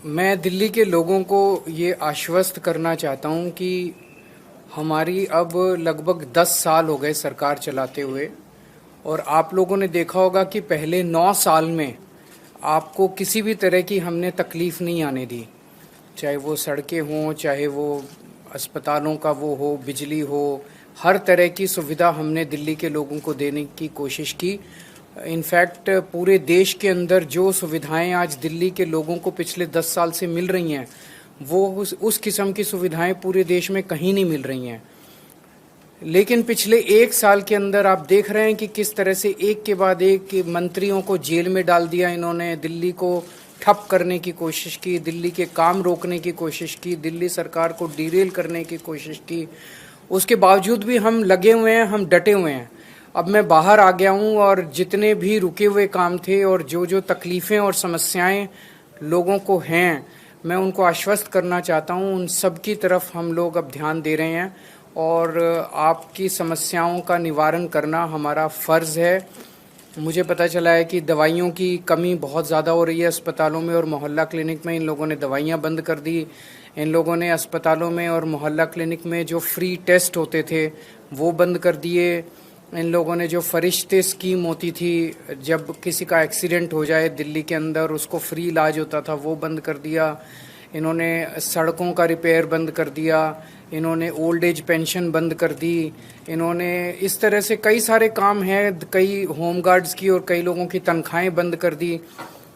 मैं दिल्ली के लोगों को ये आश्वस्त करना चाहता हूँ कि हमारी अब लगभग 10 साल हो गए सरकार चलाते हुए। और आप लोगों ने देखा होगा कि पहले 9 साल में आपको किसी भी तरह की हमने तकलीफ नहीं आने दी, चाहे वो सड़कें हों, चाहे वो अस्पतालों का वो हो, बिजली हो। हर तरह की सुविधा हमने दिल्ली के लोगों को देने की कोशिश की। इनफैक्ट पूरे देश के अंदर जो सुविधाएं आज दिल्ली के लोगों को पिछले 10 साल से मिल रही हैं, वो उस किस्म की सुविधाएं पूरे देश में कहीं नहीं मिल रही हैं। लेकिन पिछले 1 साल के अंदर आप देख रहे हैं कि किस तरह से एक के बाद एक मंत्रियों को जेल में डाल दिया इन्होंने, दिल्ली को ठप करने की कोशिश की, दिल्ली के काम रोकने की कोशिश की, दिल्ली सरकार को डीरेल करने की कोशिश की। उसके बावजूद भी हम लगे हुए हैं, हम डटे हुए हैं। अब मैं बाहर आ गया हूं और जितने भी रुके हुए काम थे और जो जो तकलीफ़ें और समस्याएं लोगों को हैं, मैं उनको आश्वस्त करना चाहता हूं। उन सब की तरफ हम लोग अब ध्यान दे रहे हैं और आपकी समस्याओं का निवारण करना हमारा फ़र्ज़ है। मुझे पता चला है कि दवाइयों की कमी बहुत ज़्यादा हो रही है अस्पतालों में और मोहल्ला क्लिनिक में। इन लोगों ने दवाइयाँ बंद कर दी। इन लोगों ने अस्पतालों में और मोहल्ला क्लिनिक में जो फ्री टेस्ट होते थे वो बंद कर दिए। इन लोगों ने जो फरिश्ते स्कीम होती थी, जब किसी का एक्सीडेंट हो जाए दिल्ली के अंदर उसको फ्री इलाज होता था, वो बंद कर दिया। इन्होंने सड़कों का रिपेयर बंद कर दिया। इन्होंने ओल्ड एज पेंशन बंद कर दी। इन्होंने इस तरह से कई सारे काम हैं, कई होम गार्ड्स की और कई लोगों की तनख्वाहें बंद कर दी।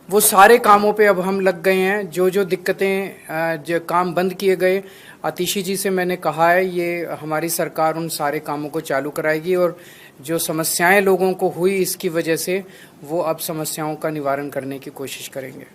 वो सारे कामों पे अब हम लग गए हैं। जो जो दिक्कतें जो काम बंद किए गए, आतिशी जी से मैंने कहा है ये हमारी सरकार उन सारे कामों को चालू कराएगी और जो समस्याएं लोगों को हुई इसकी वजह से, वो अब समस्याओं का निवारण करने की कोशिश करेंगे।